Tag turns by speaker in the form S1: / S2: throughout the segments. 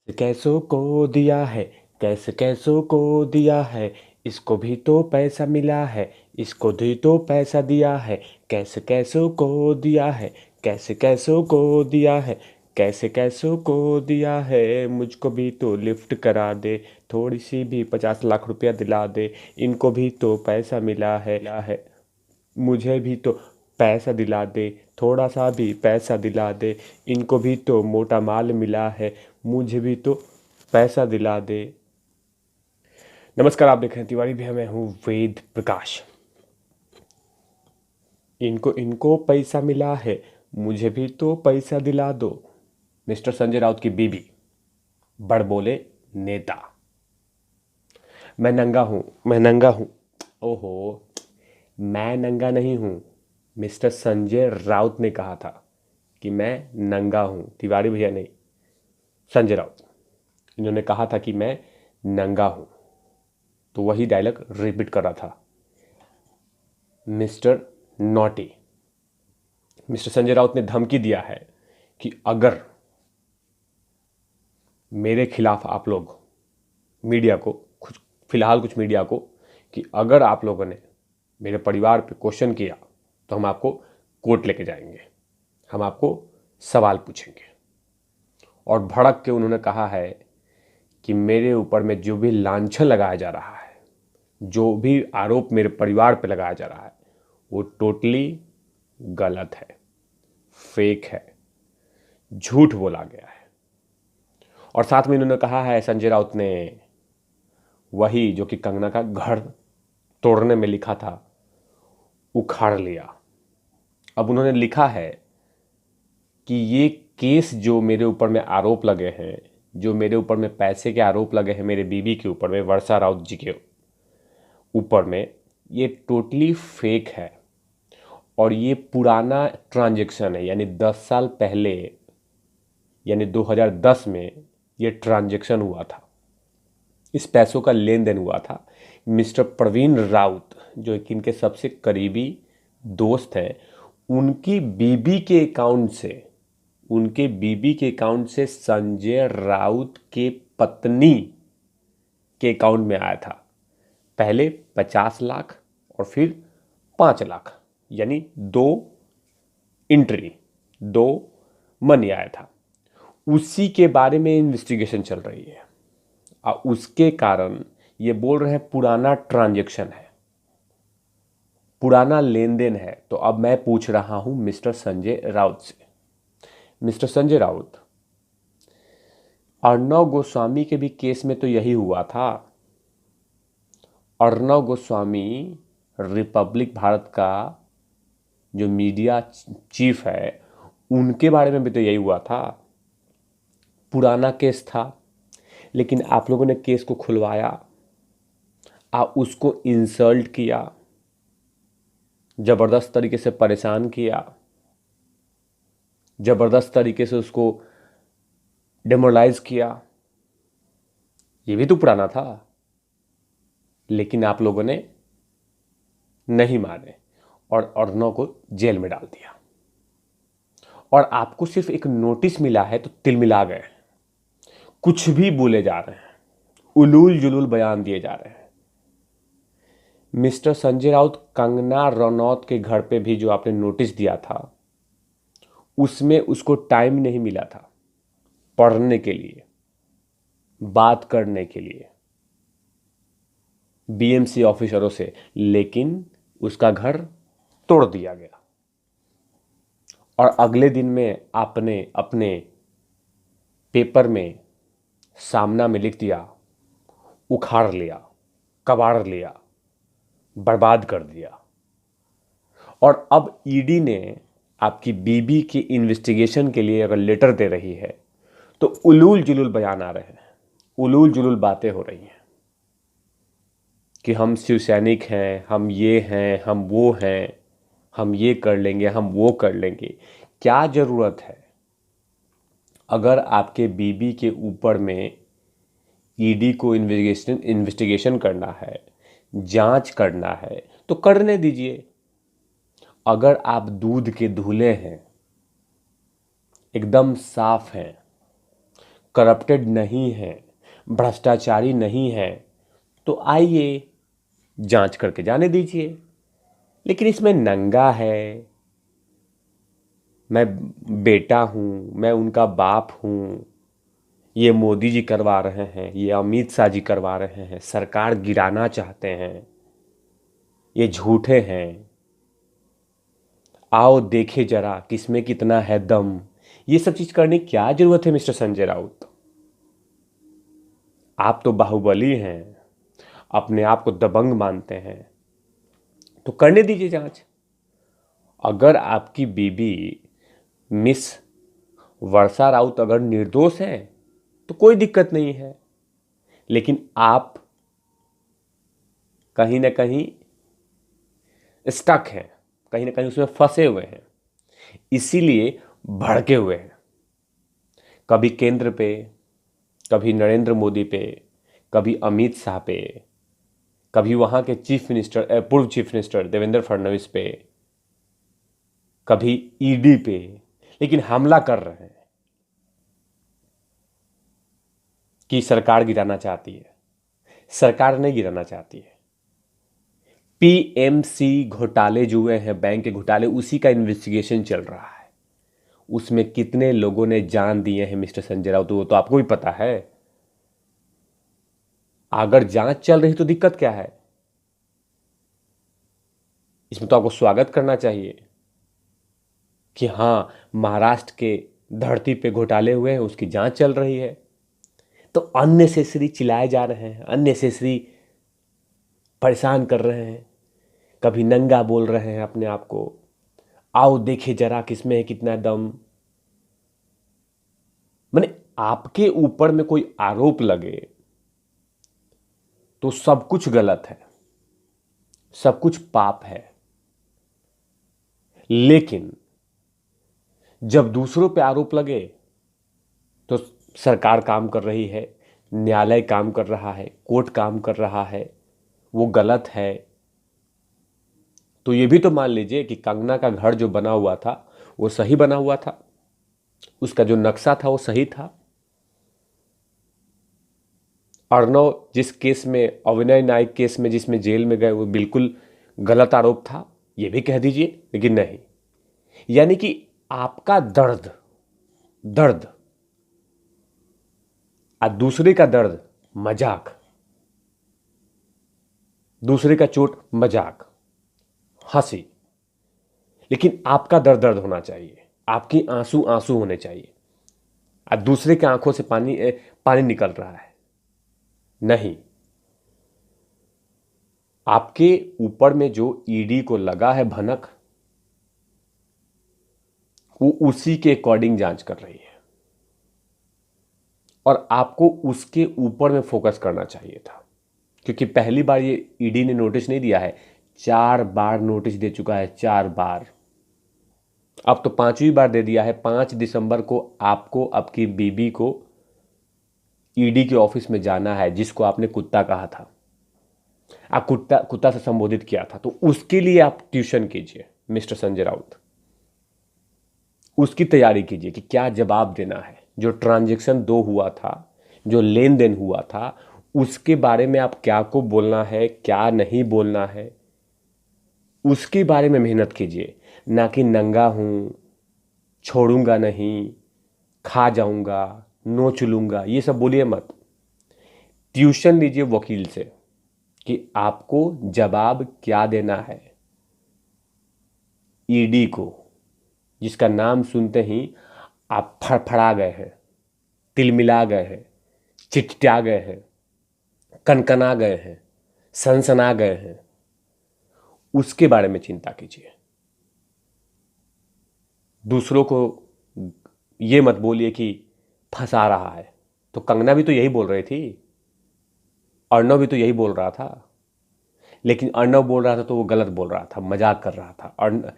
S1: कैसों को दिया है, कैसे कैसों को दिया है, इसको भी तो पैसा मिला है, इसको भी तो पैसा दिया है, कैसे कैसों को दिया है, कैसे कैसों को दिया है, कैसे कैसों को दिया है, मुझको भी तो लिफ्ट करा दे, थोड़ी सी भी 50 लाख रुपया दिला दे, इनको भी तो पैसा मिला है, मुझे भी तो पैसा दिला दे, थोड़ा सा भी पैसा दिला दे, इनको भी तो मोटा माल मिला है, मुझे भी तो पैसा दिला दे। नमस्कार, आप देख रहे हैं तिवारी भैया, मैं हूँ वेद प्रकाश। इनको इनको पैसा मिला है, मुझे भी तो पैसा दिला दो। मिस्टर संजय राउत की बीबी बड़ बोले नेता। मैं नंगा हूँ। ओहो, मैं नंगा नहीं हूँ। मिस्टर संजय राउत ने कहा था कि मैं नंगा हूँ, तिवारी भैया नहीं, संजय राउत। इन्होंने कहा था कि मैं नंगा हूँ, तो वही डायलॉग रिपीट कर रहा था। Mister naughty, mister Sanjay Raut ने धमकी दिया है कि अगर मेरे खिलाफ आप लोग मीडिया को कुछ मीडिया को कि अगर आप लोगों ने मेरे परिवार पे क्वेश्चन किया तो हम आपको कोर्ट लेके जाएंगे, हम आपको सवाल पूछेंगे। और भड़क के उन्होंने कहा है कि मेरे ऊपर में जो भी लांछन लगाया जा रहा है, जो भी आरोप मेरे परिवार पे लगाया जा रहा है, वो टोटली गलत है, फेक है, झूठ बोला गया है। और साथ में इन्होंने कहा है, संजय राउत ने, वही जो कि कंगना का घर तोड़ने में लिखा था, उखाड़ लिया। अब उन्होंने लिखा है कि ये केस जो मेरे ऊपर में आरोप लगे हैं, जो मेरे ऊपर में पैसे के आरोप लगे हैं, मेरे बीबी के ऊपर में, वर्षा राउत जी के ऊपर में, ये टोटली फेक है। और ये पुराना ट्रांजैक्शन है, यानी 10 साल पहले, यानी 2010 में ये ट्रांजैक्शन हुआ था, इस पैसों का लेन देन हुआ था। मिस्टर प्रवीण राउत जो कि इनके सबसे करीबी दोस्त हैं, उनकी बीबी के अकाउंट से, उनके बीबी के अकाउंट से संजय राउत के पत्नी के अकाउंट में आया था। पहले 50 लाख और फिर 5 लाख, यानी 2 एंट्री, 2 मनी आया था। उसी के बारे में इन्वेस्टिगेशन चल रही है और उसके कारण ये बोल रहे हैं पुराना ट्रांजैक्शन है, पुराना लेन देन है। तो अब मैं पूछ रहा हूं मिस्टर संजय राउत से, मिस्टर संजय राउत, अर्णव गोस्वामी के भी केस में तो यही हुआ था। अर्णव गोस्वामी रिपब्लिक भारत का जो मीडिया चीफ है, उनके बारे में भी तो यही हुआ था। पुराना केस था, लेकिन आप लोगों ने केस को खुलवाया, आप उसको इंसल्ट किया, ज़बरदस्त तरीके से परेशान किया, ज़बरदस्त तरीके से उसको डेमोरलाइज किया। ये भी तो पुराना था, लेकिन आप लोगों ने नहीं माने और अर्णव को जेल में डाल दिया। और आपको सिर्फ एक नोटिस मिला है तो तिलमिला गए, कुछ भी बोले जा रहे हैं, उलूल जुलूल बयान दिए जा रहे हैं। मिस्टर संजय राउत, कंगना रनौत के घर पे भी जो आपने नोटिस दिया था, उसमें उसको टाइम नहीं मिला था पढ़ने के लिए, बात करने के लिए बीएमसी ऑफिसरों से, लेकिन उसका घर तोड़ दिया गया। और अगले दिन में आपने अपने पेपर में सामना में लिख दिया, उखाड़ लिया, कबाड़ लिया, बर्बाद कर दिया। और अब ईडी ने आपकी बीबी की इन्वेस्टिगेशन के लिए अगर लेटर दे रही है तो उलूल जुलूल बयान आ रहे हैं, उलूल जुलूल बातें हो रही हैं कि हम शिव सैनिक हैं, हम ये हैं, हम वो हैं, हम ये कर लेंगे, हम वो कर लेंगे। क्या ज़रूरत है? अगर आपके बीबी के ऊपर में ईडी को इन्वेस्टिगेशन करना है, जांच करना है, तो करने दीजिए। अगर आप दूध के धुले हैं, एकदम साफ हैं, करप्टेड नहीं है, भ्रष्टाचारी नहीं है, तो आइए जांच करके जाने दीजिए। लेकिन इसमें नंगा है, मैं बेटा हूँ, मैं उनका बाप हूँ, ये मोदी जी करवा रहे हैं, ये अमित शाह जी करवा रहे हैं, सरकार गिराना चाहते हैं, ये झूठे हैं, आओ देखे जरा किसमें कितना है दम, ये सब चीज करने की क्या जरूरत है मिस्टर संजय राउत? आप तो बाहुबली हैं, अपने आप को दबंग मानते हैं, तो करने दीजिए जांच। अगर आपकी बीबी मिस वर्षा राउत अगर निर्दोष है तो कोई दिक्कत नहीं है, लेकिन आप कहीं ना कहीं स्टक हैं, कहीं ना कहीं उसमें फंसे हुए हैं, इसीलिए भड़के हुए हैं। कभी केंद्र पे, कभी नरेंद्र मोदी पे, कभी अमित शाह पे, कभी वहां के चीफ मिनिस्टर, पूर्व चीफ मिनिस्टर देवेंद्र फडणवीस पे, कभी ईडी पे, लेकिन हमला कर रहे हैं कि सरकार गिराना चाहती है। सरकार नहीं गिराना चाहती है। पीएमसी घोटाले जो हुए हैं, बैंक के घोटाले, उसी का इन्वेस्टिगेशन चल रहा है। उसमें कितने लोगों ने जान दिए हैं मिस्टर संजय राउत, वो तो आपको भी पता है। अगर जांच चल रही तो दिक्कत क्या है? इसमें तो आपको स्वागत करना चाहिए कि हाँ, महाराष्ट्र के धरती पे घोटाले हुए हैं, उसकी जांच चल रही है। तो अननेसेसरी चिल्लाए जा रहे हैं, अननेसेसरी परेशान कर रहे हैं, कभी नंगा बोल रहे हैं अपने आप को, आओ देखे जरा किसमें है कितना दम। माने आपके ऊपर में कोई आरोप लगे तो सब कुछ गलत है, सब कुछ पाप है, लेकिन जब दूसरों पे आरोप लगे तो सरकार काम कर रही है, न्यायालय काम कर रहा है, कोर्ट काम कर रहा है, वो गलत है। तो ये भी तो मान लीजिए कि कंगना का घर जो बना हुआ था वो सही बना हुआ था, उसका जो नक्शा था वो सही था। अर्णव जिस केस में, अविनय नायक केस में जिसमें जेल में गए, वो बिल्कुल गलत आरोप था, ये भी कह दीजिए। लेकिन नहीं, यानी कि आपका दर्द दर्द और दूसरे का दर्द मजाक, दूसरे का चोट मजाक, हंसी, लेकिन आपका दर्द दर्द होना चाहिए, आपकी आंसू आंसू होने चाहिए। और दूसरे के आंखों से पानी निकल रहा है, नहीं। आपके ऊपर में जो ईडी को लगा है भनक, वो उसी के अकॉर्डिंग जांच कर रही है, और आपको उसके ऊपर में फोकस करना चाहिए था। क्योंकि पहली बार ये ईडी ने नोटिस नहीं दिया है, 4 बार नोटिस दे चुका है, 4 बार। अब तो 5वीं बार दे दिया है। 5 दिसंबर को आपको, आपकी बीबी को ईडी के ऑफिस में जाना है, जिसको आपने कुत्ता कहा था, आप कुत्ता से संबोधित किया था, तो उसके लिए आप ट्यूशन कीजिए मिस्टर संजय राउत। उसकी तैयारी कीजिए कि क्या जवाब देना है। जो ट्रांजैक्शन 2 हुआ था, जो लेन देन हुआ था, उसके बारे में आप क्या को बोलना है, क्या नहीं बोलना है, उसके बारे में मेहनत कीजिए। ना कि नंगा हूं, छोड़ूंगा नहीं, खा जाऊंगा, नोच लूंगा, ये सब बोलिए मत। ट्यूशन लीजिए वकील से कि आपको जवाब क्या देना है ईडी को, जिसका नाम सुनते ही आप फड़फड़ा गए हैं, तिलमिला गए हैं, चिटटा गए हैं, कनकना गए हैं, सनसना गए हैं। उसके बारे में चिंता कीजिए। दूसरों को ये मत बोलिए कि फंसा रहा है। तो कंगना भी तो यही बोल रही थी, अर्णव भी तो यही बोल रहा था, लेकिन अर्णव बोल रहा था तो वो गलत बोल रहा था, मजाक कर रहा था। और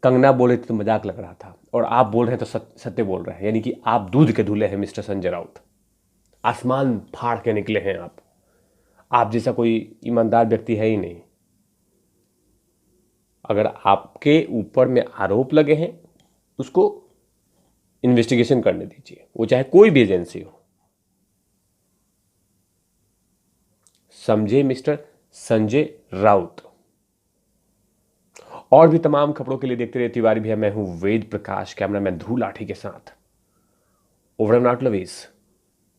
S1: कंगना बोल रही थी तो मजाक लग रहा था, और आप बोल रहे हैं तो सत्य बोल रहे हैं। यानी कि आप दूध के धुले हैं मिस्टर संजय राउत, आसमान फाड़ के निकले हैं आप जैसा कोई ईमानदार व्यक्ति है ही नहीं। अगर आपके ऊपर में आरोप लगे हैं, उसको इन्वेस्टिगेशन करने दीजिए, वो चाहे कोई भी एजेंसी हो। समझे मिस्टर संजय राउत। और भी तमाम खबरों के लिए देखते रहिए तिवारी भैया। मैं हूं वेद प्रकाश, कैमरामैन ध्रुव लाठी के साथ। Over and out lovies.